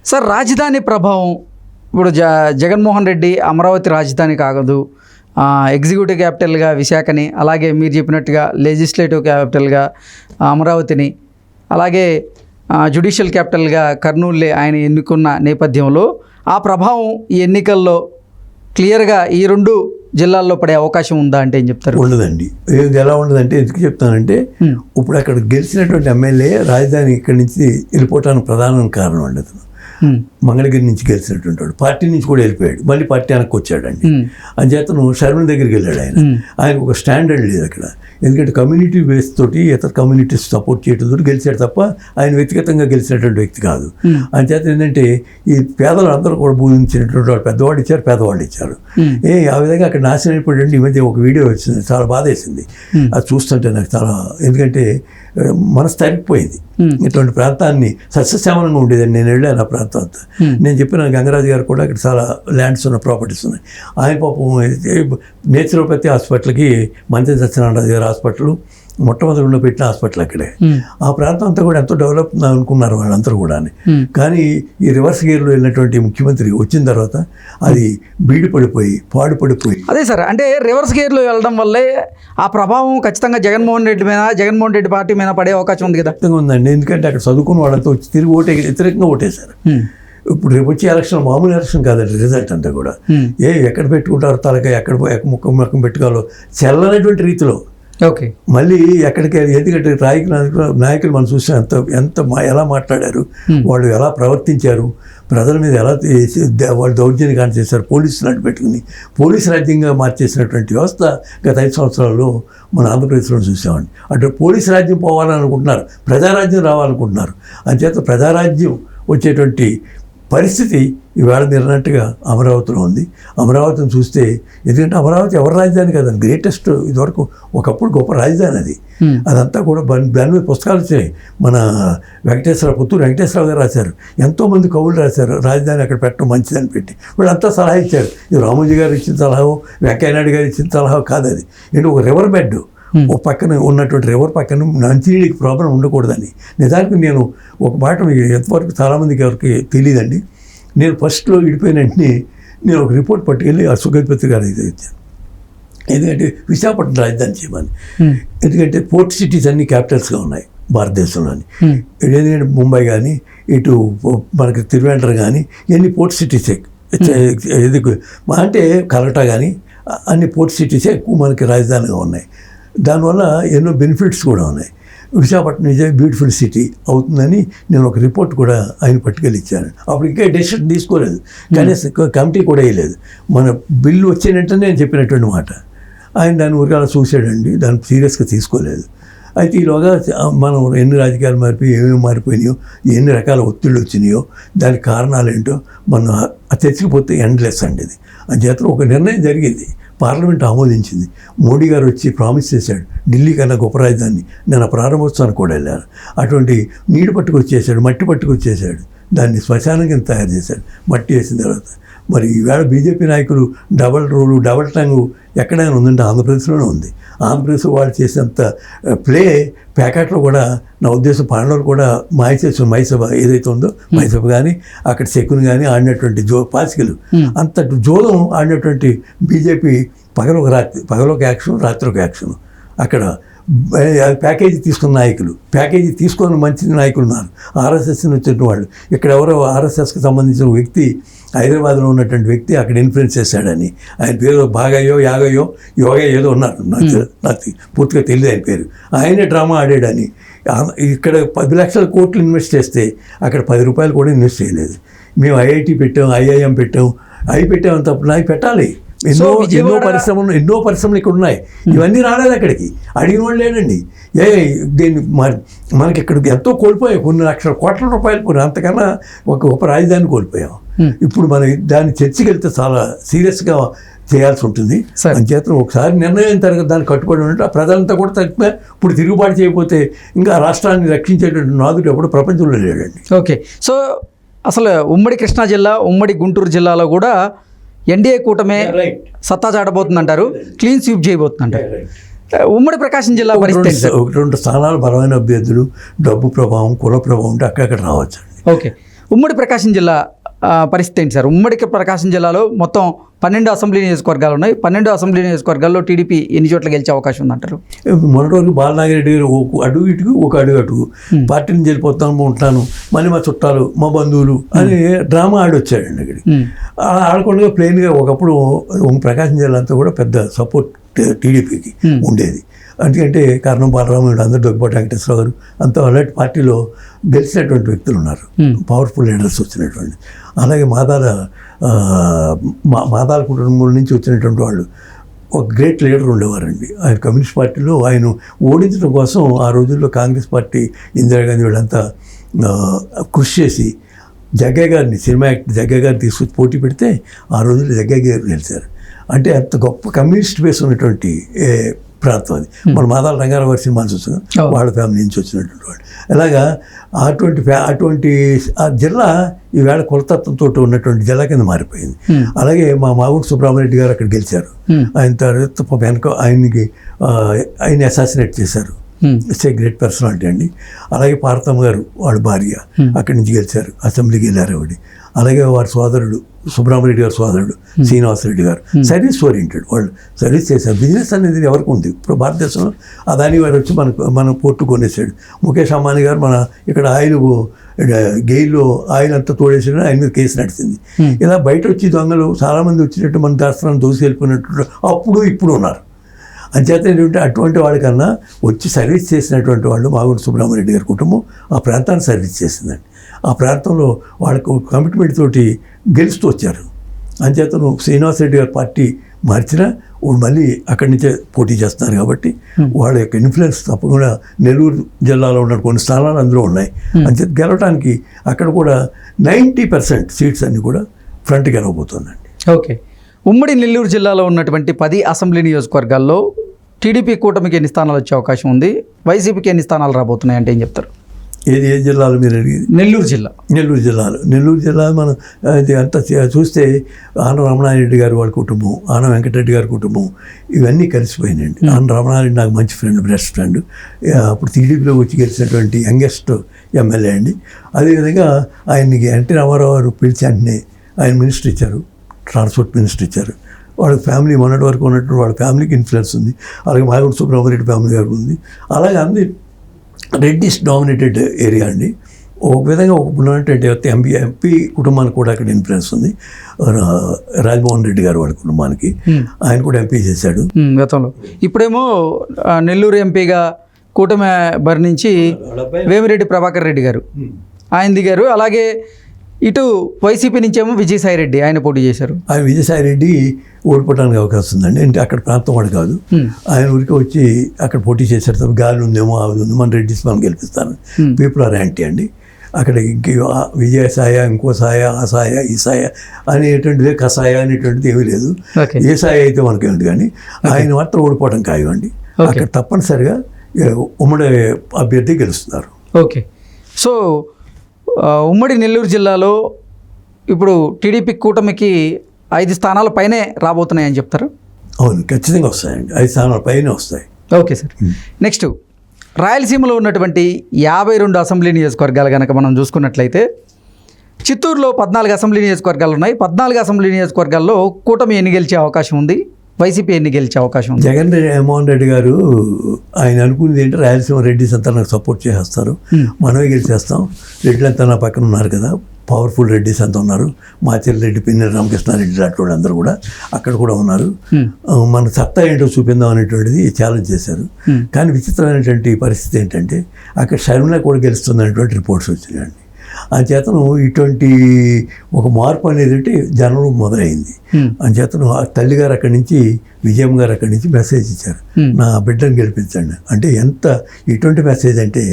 Sir రాజధాని ప్రభావం ఇప్పుడు జగన్మోహన్ రెడ్డి అమరావతి రాజధాని కాగదు, ఎగ్జిక్యూటివ్ క్యాపిటల్గా విశాఖని, అలాగే మీరు చెప్పినట్టుగా లెజిస్లేటివ్ క్యాపిటల్గా అమరావతిని, అలాగే జ్యుడిషియల్ క్యాపిటల్గా కర్నూలుని ఆయన ఎన్నుకున్న నేపథ్యంలో ఆ ప్రభావం ఈ ఎన్నికల్లో క్లియర్గా ఈ రెండు జిల్లాల్లో పడే అవకాశం ఉందా అంటే ఏం చెప్తారు? ఉండదండి. ఎలా ఉండదంటే ఎందుకు చెప్తానంటే, ఇప్పుడు అక్కడ గెలిచినటువంటి ఎమ్మెల్యే రాజధాని ఇక్కడి నుంచి వెళ్ళిపోవటానికి ప్రధాన కారణం ఉండదు. మంగళగిరి నుంచి గెలిచినటువంటి వాడు పార్టీ నుంచి కూడా వెళ్ళిపోయాడు, మళ్ళీ పార్టీ వెనక్కి వచ్చాడండి. అంచేతను షర్మిల దగ్గరికి వెళ్ళాడు. ఆయనకు ఒక స్టాండర్డ్ లేదు అక్కడ. ఎందుకంటే కమ్యూనిటీ బేస్ తోటి ఇతర కమ్యూనిటీస్ సపోర్ట్ చేయడంతో గెలిచాడు తప్ప ఆయన వ్యక్తిగతంగా గెలిచినటువంటి వ్యక్తి కాదు. అంచేత ఏంటంటే ఈ పేదలు అందరూ కూడా భూమించినటువంటి వాళ్ళు పెద్దవాళ్ళు ఇచ్చారు, పేదవాళ్ళు ఇచ్చారు. ఆ విధంగా అక్కడ నాశనం అయిపోయాడు. ఈ మధ్య ఒక వీడియో వచ్చింది, చాలా బాధ వేసింది అది చూస్తుంటే నాకు. చాలా ఎందుకంటే మనసు తరిగిపోయింది. ఇటువంటి ప్రాంతాన్ని సస్యశ్యామలంగా ఉండేదని నేను వెళ్ళాను ఆ ప్రాంతం అంతా. నేను చెప్పిన గంగరాజు గారు కూడా అక్కడ చాలా ల్యాండ్స్ ఉన్న ప్రాపర్టీస్ ఉన్నాయి. ఆయన పాపం నేచురోపతి హాస్పిటల్కి మంత్రి సత్యనారాయణ గారి హాస్పిటల్ మొట్టమొదటిలో పెట్టిన హాస్పిటల్ అక్కడే. ఆ ప్రాంతం అంతా కూడా ఎంతో డెవలప్ అనుకున్నారు వాళ్ళందరూ కూడా. కానీ ఈ రివర్స్ గేర్లో వెళ్ళినటువంటి ముఖ్యమంత్రి వచ్చిన తర్వాత అది బీడిపడిపోయి పాడుపడిపోయి. అదే సార్, అంటే రివర్స్ గేర్లో వెళ్ళడం వల్లే ఆ ప్రభావం ఖచ్చితంగా జగన్మోహన్ రెడ్డి పార్టీ మీద పడే అవకాశం ఉంది కదా? ఖచ్చితంగా ఉందండి. ఎందుకంటే అక్కడ చదువుకున్న వాళ్ళంతా వచ్చి తిరిగి వ్యతిరేకంగా ఓటేశారు. ఇప్పుడు రేపు వచ్చే ఎలక్షన్ మామూలు ఎలక్షన్ కాదండి, రిజల్ట్ అంతా కూడా ఎక్కడ పెట్టుకుంటారు తలకాయ, ఎక్కడ ముఖం పెట్టుకోవాలో చెల్లనటువంటి రీతిలో. ఓకే, మళ్ళీ ఎక్కడికి ఎందుకంటే నాయకులు మనం చూసిన ఎలా మాట్లాడారు, వాళ్ళు ఎలా ప్రవర్తించారు, ప్రజల మీద ఎలా వాళ్ళు దౌర్జన్యం చేశారు, పోలీసులు అడ్డు పెట్టుకుని పోలీసు రాజ్యంగా మార్చేసినటువంటి వ్యవస్థ గత 5 సంవత్సరాల్లో మన ఆంధ్రప్రదేశ్లో చూసామండి. అటు పోలీసు రాజ్యం పోవాలని అనుకుంటున్నారు, ప్రజారాజ్యం రావాలనుకుంటున్నారు. అంచేత ప్రజారాజ్యం వచ్చేటువంటి పరిస్థితి ఈవేళ నిర్ణట్టుగా అమరావతిలో ఉంది. అమరావతిని చూస్తే, ఎందుకంటే అమరావతి ఎవరి రాజధాని కదండి, గ్రేటెస్ట్ ఇదివరకు ఒకప్పుడు గొప్ప రాజధాని అది. అదంతా కూడా దాని మీద పుస్తకాలు వచ్చాయి. మన పుత్తూరు వెంకటేశ్వరరావు గారు రాశారు, ఎంతోమంది కవులు రాశారు రాజధాని అక్కడ పెట్టడం మంచిదని పెట్టి. వీళ్ళంతా సలహా ఇచ్చారు. ఇది రామోజీ గారు ఇచ్చిన సలహా, వెంకయ్యనాయుడు గారు ఇచ్చిన సలహా కాదు అది. ఏంటి ఒక రివర్ బెడ్, ఓ పక్కన ఉన్నటువంటి రివర్ పక్కన మంచినీళ్ళకి ప్రాబ్లం ఉండకూడదని. నిజానికి నేను ఒక మాట మీకు ఎంతవరకు చాలామందికి ఎవరికి తెలియదండి. నేను ఫస్ట్లో విడిపోయిన వెంటనే నేను ఒక రిపోర్ట్ పట్టుకెళ్ళి ఆ సుగతిపతి గారు ఇచ్చాను. ఎందుకంటే విశాఖపట్నం రాజధాని చేయమని. ఎందుకంటే పోర్ట్ సిటీస్ అన్ని క్యాపిటల్స్గా ఉన్నాయి భారతదేశంలోని. ఎందుకంటే ముంబై కానీ, ఇటు మనకి తిరువెంటర కానీ, ఇవన్నీ పోర్ట్ సిటీసే. అంటే కలకట్టా కానీ అన్ని పోర్ట్ సిటీసే ఎక్కువ మనకి రాజధానిగా ఉన్నాయి. దానివల్ల ఎన్నో బెనిఫిట్స్ కూడా ఉన్నాయి. Visakhapatnam is a beautiful city అవుతుందని నేను ఒక రిపోర్ట్ కూడా ఆయన పట్టుకెళ్ళి ఇచ్చాను. అప్పుడు ఇంకా డెసిషన్ తీసుకోలేదు, కనీసం కమిటీ కూడా వేయలేదు. మన బిల్లు వచ్చినట్టు నేను చెప్పినటువంటి మాట. ఆయన దాన్ని ఊరికాల చూసాడండి, దాన్ని సీరియస్గా తీసుకోలేదు. అయితే ఈలోగా మనం ఎన్ని రాజకీయాలు మారిపోయి ఏమేమి మారిపోయినాయో, ఎన్ని రకాల ఒత్తిళ్ళు వచ్చినాయో, దానికి కారణాలు ఏంటో మనం తెచ్చిపోతే ఎండ్లెస్ అండి ఇది. అంచేత ఒక నిర్ణయం జరిగింది, పార్లమెంట్ ఆమోదించింది. మోడీ గారు వచ్చి ప్రామిస్ చేశాడు, ఢిల్లీ కన్నా గొప్ప రాజధాని. నేను ఆ ప్రారంభోత్సవానికి కూడా వెళ్ళాను. అటువంటి నీళ్ళు పట్టుకొచ్చేసాడు, మట్టి పట్టుకొచ్చేసాడు, దాన్ని శ్మశానం కింద తయారు చేశాడు మట్టి వేసిన తర్వాత. మరి ఈవేళ బీజేపీ నాయకులు డబల్ రోలు డబల్ టంగు ఎక్కడైనా ఉందంటే ఆంధ్రప్రదేశ్లోనే ఉంది. ఆంధ్రప్రదేశ్లో వాళ్ళు చేసినంత ప్లే ప్యాకెట్లో కూడా నా ఉద్దేశం పాండవులు కూడా మాయచేసిన మైసభ ఏదైతే ఉందో, మైసభ కానీ అక్కడ శకుని కానీ ఆడినటువంటి పాసికలు అంత జోదం ఆడినటువంటి బీజేపీ పగలొక యాక్షన్, రాత్రి ఒక యాక్షన్. అక్కడ ప్యాకేజీ తీసుకున్న నాయకులు, ప్యాకేజీ తీసుకున్న మంచి నాయకులు ఉన్నారు. ఆర్ఎస్ఎస్ వచ్చిన వాళ్ళు. ఇక్కడ ఎవరో ఆర్ఎస్ఎస్కి సంబంధించిన వ్యక్తి, హైదరాబాద్లో ఉన్నటువంటి వ్యక్తి అక్కడ ఇన్ఫ్లుయెన్స్ చేశాడని, ఆయన పేరు భాగయ్యో యోగ ఏదో ఉన్నారు, నాకు పూర్తిగా తెలియదు ఆయన పేరు. ఆయనే డ్రామా ఆడాడని. ఇక్కడ 10 లక్షల కోట్లు ఇన్వెస్ట్ చేస్తే అక్కడ 10 రూపాయలు కూడా ఇన్వెస్ట్ చేయలేదు. మేము ఐఐటి పెట్టాం, ఐఐఎం పెట్టాం, అవి పెట్టామని తప్పు నాకు పెట్టాలి. ఎన్నో పరిశ్రమలు ఇక్కడ ఉన్నాయి. ఇవన్నీ రాలేదు అక్కడికి, అడిగిన వాళ్ళు లేడండి. దీన్ని మనకి ఇక్కడ ఎంతో కోల్పోయాం, కొన్ని లక్షల కోట్ల రూపాయలు పోయి, అంతకన్నా ఒక గొప్ప రాజధాని కోల్పోయాం. ఇప్పుడు మనం దాన్ని చర్చకి వెళ్తే చాలా సీరియస్గా చేయాల్సి ఉంటుంది. అంచేత ఒకసారి నిర్ణయం తర్వాత దాన్ని కట్టుబడి ఉన్నట్టు ఆ ప్రజలంతా కూడా తగ్గిపోయి ఇప్పుడు తిరుగుబాటు చేయకపోతే ఇంకా రాష్ట్రాన్ని రక్షించేటువంటి నాదుడు ఎప్పుడు ప్రపంచంలో లేడండి. ఓకే, సో అసలు ఉమ్మడి కృష్ణా జిల్లా, ఉమ్మడి గుంటూరు జిల్లాలో కూడా ఎన్డీఏ కూటమే సత్తా చాటబోతుందంటారు, క్లీన్ స్వీప్ చేయబోతుందంటారు. ఉమ్మడి ప్రకాశం జిల్లా పరిస్థితి 2 స్థానాలు బలమైన అభ్యర్థులు, డబ్బు ప్రభావం, కుల ప్రభావం ఉంటే అక్కడక్కడ రావచ్చు. ఓకే, ఉమ్మడి ప్రకాశం జిల్లా పరిస్థితి ఏంటి సార్? ఉమ్మడి ప్రకాశం జిల్లాలో మొత్తం 12 అసెంబ్లీ నియోజకవర్గాలు ఉన్నాయి. 12 అసెంబ్లీ నియోజకవర్గాల్లో టీడీపీ ఎన్ని చోట్ల గెలిచే అవకాశం ఉందంటారు? మొన్నటి వరకు బాలనాగిరెడ్డి గారు ఒక అడుగు ఇటుకు ఒక అడుగు అటుకు పార్టీ నుంచి వెళ్ళిపోతాను ఉంటాను, మళ్ళీ మా చుట్టాలు మా బంధువులు అని డ్రామా ఆడొచ్చాడండి అక్కడికి. అలా ఆడకుండా ప్లెయిన్గా ఒకప్పుడు ప్రకాశం జిల్లా అంతా కూడా పెద్ద సపోర్ట్ టీడీపీకి ఉండేది. ఎందుకంటే కారణం బాలరాముడు, అందరు దగ్గుబాటి వెంకటేశ్వరరావు గారు అంతా అలాంటి పార్టీలో గెలిచినటువంటి వ్యక్తులు ఉన్నారు, పవర్ఫుల్ లీడర్స్ వచ్చినటువంటి. అలాగే మాదాల కుటుంబం నుంచి వచ్చినటువంటి వాళ్ళు ఒక గ్రేట్ లీడర్ ఉండేవారండి. ఆయన కమ్యూనిస్ట్ పార్టీలో ఆయన ఓడించడం కోసం ఆ రోజుల్లో కాంగ్రెస్ పార్టీ, ఇందిరాగాంధీ వీళ్ళంతా కృషి చేసి జగ్గయ్య గారిని, సినిమా యాక్టర్ జగ్గయ్య గారిని తీసుకొచ్చి పోటీ పెడితే ఆ రోజుల్లో జగ్గయ్య గారు గెలిచారు. అంటే అంత గొప్ప కమ్యూనిస్ట్ బేస్ ఉన్నటువంటి ప్రాంతం అది. మన మాదాల రంగారావు గారి సినిమాలు చూస్తున్నాం, వాళ్ళ ఫ్యామిలీ నుంచి వచ్చినటువంటి వాళ్ళు. అలాగా అటువంటి ఆ జిల్లా ఈవేళ కులతత్వంతో ఉన్నటువంటి జిల్లా కింద మారిపోయింది. అలాగే మా మాగుంట సుబ్రహ్మణ్యరెడ్డి గారు అక్కడ గెలిచారు. ఆయన తర్వాత వెనక ఆయన అసాసినేట్ చేశారు. ఇట్స్ ఏ గ్రేట్ పర్సనాలిటీ అండి. అలాగే పార్వతమ్మ గారు వాళ్ళ భార్య అక్కడి నుంచి గెలిచారు, అసెంబ్లీకి వెళ్ళారు ఆవిడ. అలాగే వారి సోదరుడు సుబ్రహ్మణ్యరెడ్డి గారు సోదరుడు శ్రీనివాసరెడ్డి గారు సర్వీస్ ఓరియంటెడ్, వాళ్ళు సర్వీస్ చేశారు. బిజినెస్ అనేది ఎవరికి ఉంది ఇప్పుడు భారతదేశంలో? అదాని వారు వచ్చి మన పోర్టు కొనేసాడు. ముఖేష్ అంబానీ గారు మన ఇక్కడ ఆయిల్ గెయిల్లో ఆయిల్ అంతా తోడేసాడు, ఆయన మీద కేసు నడిచింది. ఇలా బయట వచ్చి దొంగలు చాలామంది వచ్చినట్టు మన దర్శనం దోసి వెళ్ళిపోయినట్టు అప్పుడు ఇప్పుడు ఉన్నారు. అంచేత ఏంటంటే అటువంటి వాళ్ళకన్నా వచ్చి సర్వీస్ చేసినటువంటి వాళ్ళు మాగుంట సుబ్రహ్మణ్యరెడ్డి గారి కుటుంబం ఆ ప్రాంతాన్ని సర్వీస్ చేసిందండి. ఆ ప్రాంతంలో వాళ్ళకు కమిట్మెంట్ తోటి గెలుస్తూ వచ్చారు. అంచేత శ్రీనివాసరెడ్డి గారి పార్టీ మార్చినా వాళ్ళు మళ్ళీ అక్కడి నుంచే పోటీ చేస్తున్నారు కాబట్టి వాళ్ళ యొక్క ఇన్ఫ్లుయెన్స్ తప్పకుండా నెల్లూరు జిల్లాలో ఉన్న కొన్ని స్థానాలు అందులో ఉన్నాయి. అంచేత గెలవడానికి అక్కడ కూడా 90% సీట్స్ అన్నీ కూడా ఫ్రంట్ గెలవబోతుందండి. ఓకే. ఉమ్మడి నెల్లూరు జిల్లాలో ఉన్నటువంటి 10 అసెంబ్లీ నియోజకవర్గాల్లో టీడీపీ కూటమికి ఎన్ని స్థానాలు వచ్చే అవకాశం ఉంది, వైసీపీకి ఎన్ని స్థానాలు రాబోతున్నాయి అంటే ఏం చెప్తారు? ఏ జిల్లాలో మీరు అడిగేది? నెల్లూరు జిల్లా. నెల్లూరు జిల్లా మనం ఇది అంతా చూస్తే ఆన రమణారెడ్డి గారు వాళ్ళ కుటుంబం, ఆన వెంకటరెడ్డి గారి కుటుంబం ఇవన్నీ కలిసిపోయినాయండి. ఆన రమణారెడ్డి నాకు మంచి ఫ్రెండ్, బెస్ట్ ఫ్రెండ్. అప్పుడు టీడీపీలో వచ్చి గెలిచినటువంటి యంగెస్ట్ ఎమ్మెల్యే అండి. అదేవిధంగా ఆయనకి ఎన్టీ రామారావు గారు పిలిచి వెంటనే ఆయన మినిస్టర్ ఇచ్చారు, ట్రాన్స్పోర్ట్ మినిస్టర్ ఇచ్చారు. వాళ్ళ ఫ్యామిలీ మొన్నటి వరకు ఉన్నటువంటి వాళ్ళ ఫ్యామిలీకి ఇన్ఫ్లుయెన్స్ ఉంది. అలాగే మాగుంట సుబ్రహ్మణ్యరెడ్డి ఫ్యామిలీ గారికి ఉంది. అలాగే అన్ని రెడ్డిస్ డామినేటెడ్ ఏరియా అండి. ఒక విధంగా ఉన్నటువంటి ఎంపీ కుటుంబానికి కూడా అక్కడ ఇన్ఫ్లుయెన్స్ ఉంది. రాజమోహన్ రెడ్డి గారు వాళ్ళ కుటుంబానికి ఆయన కూడా ఎంపీ చేశాడు గతంలో. ఇప్పుడేమో నెల్లూరు ఎంపీగా కూటమి బరి నుంచి వేమిరెడ్డి ప్రభాకర్ రెడ్డి గారు ఆయన దిగారు. అలాగే ఇటు వైసీపీ నుంచేమో విజయసాయిరెడ్డి ఆయన పోటీ చేశారు. ఆయన విజయసాయిరెడ్డి ఓడిపోవడానికి అవకాశం ఉందండి. అంటే అక్కడ ప్రాంతం వాడు కాదు, ఆయన ఊరికి వచ్చి అక్కడ పోటీ చేశారు. తప్ప గాలి ఉందేమో అది ఉంది, మన రెడ్డిస్ మనం గెలిపిస్తాను. పీపుల్ ఆర్ యాంటీ అండి. అక్కడ విజయసాయ, ఇంకో సాయ, ఆ సాయ, ఈ సాయ అనేటువంటిది, కసాయ అనేటువంటిది ఏమీ లేదు. ఏ సాయ అయితే మనకేమిటి, కానీ ఆయన మాత్రం ఓడిపోవడం ఖాయమండి. అక్కడ తప్పనిసరిగా ఉమ్మడి అభ్యర్థి గెలుస్తున్నారు. ఓకే. సో ఉమ్మడి నెల్లూరు జిల్లాలో ఇప్పుడు టీడీపీ కూటమికి 5 స్థానాల పైనే రాబోతున్నాయని చెప్తారు? అవును, ఖచ్చితంగా వస్తాయండి. 5 స్థానాల పైనే వస్తాయి. Okay sir. నెక్స్ట్, రాయలసీమలో ఉన్నటువంటి 52 అసెంబ్లీ నియోజకవర్గాలు కనుక మనం చూసుకున్నట్లయితే చిత్తూరులో 14 అసెంబ్లీ నియోజకవర్గాలు ఉన్నాయి. 14 అసెంబ్లీ నియోజకవర్గాల్లో కూటమి ఎన్ని గెలిచే అవకాశం ఉంది, వైసీపీ ఎన్ని గెలిచే అవకాశం ఉంది? జగన్మోహన్ రెడ్డి గారు ఆయన అనుకునేది ఏంటి, రాయలసీమ రెడ్డిస్ అంతా నాకు సపోర్ట్ చేసేస్తారు, మనమే గెలిచేస్తాం, రెడ్డిలు అంతా నా పక్కన ఉన్నారు కదా, పవర్ఫుల్ రెడ్డిస్ అంతా ఉన్నారు, మాచిరెడ్డి రెడ్డి, పిన్నెల రామకృష్ణారెడ్డి లాంటి వాళ్ళు అందరూ కూడా అక్కడ కూడా ఉన్నారు, మన సత్తా ఏంటో చూపిందాం అనేటువంటిది ఛాలెంజ్ చేశారు. కానీ విచిత్రమైనటువంటి పరిస్థితి ఏంటంటే అక్కడ షర్మిల కూడా గెలుస్తుందనేటువంటి రిపోర్ట్స్ వచ్చినాయండి. అంచేతను ఇటువంటి ఒక మార్పు అనేది అంటే జనంలో మొదలైంది. అంచేతను ఆ తల్లిగారు అక్కడి నుంచి, విజయమ్మ గారు అక్కడి నుంచి మెసేజ్ ఇచ్చారు, నా బిడ్డను గెలిపించండి. అంటే ఎంత ఇటువంటి మెసేజ్ అంటే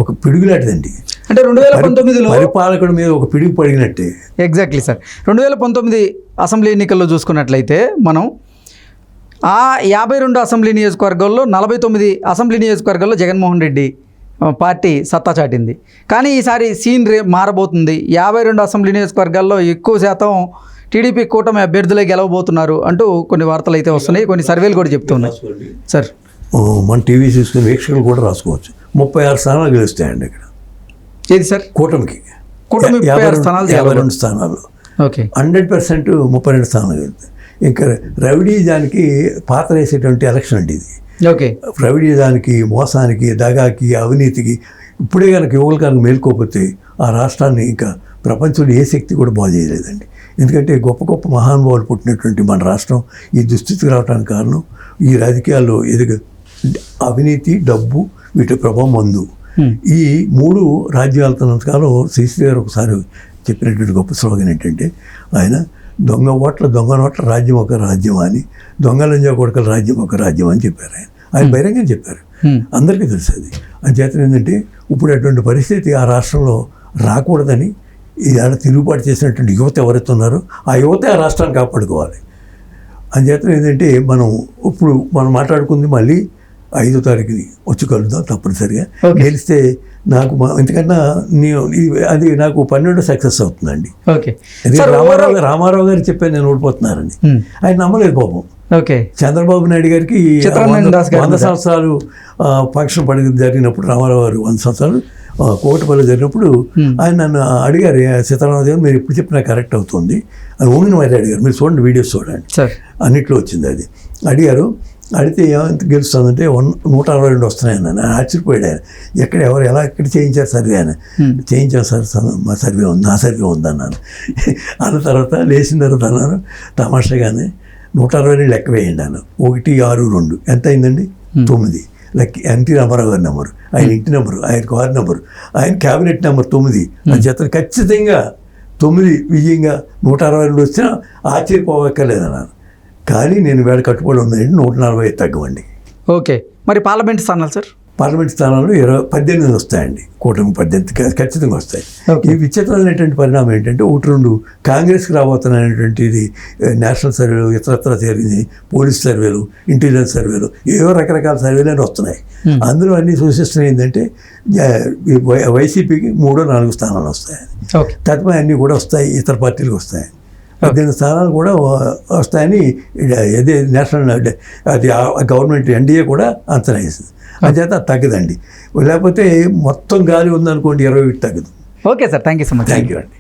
ఒక పిడుగులాంటిదండి. అంటే 2019లో పరిపాలకుడి మీద ఒక పిడుగు పడినట్టే. Exactly sir. 2019 అసెంబ్లీ ఎన్నికల్లో చూసుకున్నట్లయితే మనం ఆ 52 అసెంబ్లీ నియోజకవర్గాల్లో 49 అసెంబ్లీ నియోజకవర్గాల్లో జగన్మోహన్ రెడ్డి పార్టీ సత్తా చాటింది. కానీ ఈసారి సీన్ మారబోతుంది. 52 అసెంబ్లీ నియోజకవర్గాల్లో ఎక్కువ శాతం టీడీపీ కూటమి అభ్యర్థులే గెలవబోతున్నారు అంటూ కొన్ని వార్తలు అయితే వస్తున్నాయి, కొన్ని సర్వేలు కూడా చెప్తున్నాయి సార్. మన టీవీ చూసుకుని వీక్షకులు కూడా రాసుకోవచ్చు. 36 స్థానాలు గెలుస్తాయండి ఇక్కడ. ఏది సార్? కూటమికి కూటమి 56 స్థానాలు 52 స్థానాల్లో ఓకే 100% 32 స్థానాలు వెళ్తాయి. ఇంకా రవిడీజానికి పాత్ర వేసేటువంటి ఎలక్షన్ అండి ఇది. ఓకే రవిడీజానికి, మోసానికి, దగాకి, అవినీతికి ఇప్పుడే కనుక యువకులు కనుక మేల్కోకపోతే ఆ రాష్ట్రాన్ని ఇంకా ప్రపంచంలో ఏ శక్తి కూడా బాగు చేయలేదండి. ఎందుకంటే గొప్ప గొప్ప మహానుభావులు పుట్టినటువంటి మన రాష్ట్రం ఈ దుస్థితికి రావడానికి కారణం ఈ రాజకీయాల్లో అవినీతి, డబ్బు, వీటి ప్రభావం మందు. ఈ 3 రాజ్యాలుతున్నంత కాలం శ్రీశ్రీ గారు ఒకసారి చెప్పినటువంటి గొప్ప స్లోగన్ ఏంటంటే, ఆయన దొంగ నోట్ల రాజ్యం ఒక రాజ్యం అని, దొంగ లంజా కొడుకల రాజ్యం ఒక రాజ్యం అని చెప్పారు. ఆయన బహిరంగంగా చెప్పారు, అందరికీ తెలుసు అది. అంచేత ఏంటంటే ఇప్పుడు అటువంటి పరిస్థితి ఆ రాష్ట్రంలో రాకూడదని ఈ ఆడ తిరుగుబాటు చేసినటువంటి యువత ఎవరైతే ఉన్నారో ఆ యువత ఆ రాష్ట్రాన్ని కాపాడుకోవాలి. అంచేత ఏంటంటే మనం మాట్లాడుకుంది మళ్ళీ 5వ తారీఖుని వచ్చి కలుద్దాం తప్పనిసరిగా. గెలిస్తే నాకు ఎందుకన్నా అది నాకు 12 సక్సెస్ అవుతుందండి. రామారావు గారు చెప్పాను నేను ఓడిపోతున్నారని, ఆయన నమ్మలేదు పాపం. ఓకే చంద్రబాబు నాయుడు గారికి 100 సంవత్సరాలు ఫంక్షన్ జరిగినప్పుడు, రామారావు గారు 100 సంవత్సరాలు కోటపల్లి జరిగినప్పుడు ఆయన నన్ను అడిగారు, సీతారామరాజు గారు మీరు ఇప్పుడు చెప్పినా కరెక్ట్ అవుతుంది అని ఊమిని మరి అడిగారు. మీరు చూడండి, వీడియోస్ చూడండి, అన్నిట్లో వచ్చింది అది. అడిగితే ఏమంత గెలుస్తుందంటే 162 వస్తున్నాయని ఆయన ఆశ్చర్యపోయాడు. ఆయన ఎక్కడ చేయించారు సర్వే అని. చేయించారు సార్, మా సర్వే ఉంది, నా సర్వే ఉందన్నాను. అన్న తర్వాత లేచిన తర్వాత అన్నారు తమాషాగానే 162 లెక్క వేయండి అన్న. 162 ఎంత అయిందండి? 9. లెక్క ఎన్టీ రామారావు గారి నెంబరు, ఆయన ఇంటి నెంబరు, ఆయన కారు నెంబరు, ఆయన క్యాబినెట్ నెంబర్ 9. అని చేత ఖచ్చితంగా 9 విజయంగా 162 వచ్చినా ఆశ్చర్యపోవక్కర్లేదన్నాను. కానీ నేను వేళ కట్టుబడి ఉందండి 140 తగ్గవండి. ఓకే, మరి పార్లమెంట్ స్థానాలు సార్? పార్లమెంట్ స్థానాలు 18 వస్తాయండి. కూటమి 18 ఖచ్చితంగా వస్తాయి. ఈ విచిత్రమైనటువంటి పరిణామం ఏంటంటే 1-2 కాంగ్రెస్కి రాబోతున్నటువంటిది నేషనల్ సర్వేలు, ఇతరత్ర జరిగింది, పోలీస్ సర్వేలు, ఇంటెలిజెన్స్ సర్వేలు, ఏవో రకరకాల సర్వేలు అని వస్తున్నాయి. అందులో అన్ని సూచిస్తున్నాయి ఏంటంటే వైసీపీకి 3-4 స్థానాలు వస్తాయి. తదుపరి అన్నీ కూడా వస్తాయి, ఇతర పార్టీలకు వస్తాయి. 18 స్థానాలు కూడా వస్తాయని అదే నేషనల్ అది గవర్నమెంట్ ఎన్డీఏ కూడా అంచనా వేసింది. అంచేత తగ్గదండి. లేకపోతే మొత్తం గాలి ఉందనుకోండి 20 తగ్గదు. Okay sir, thank you so much. Thank you అండి.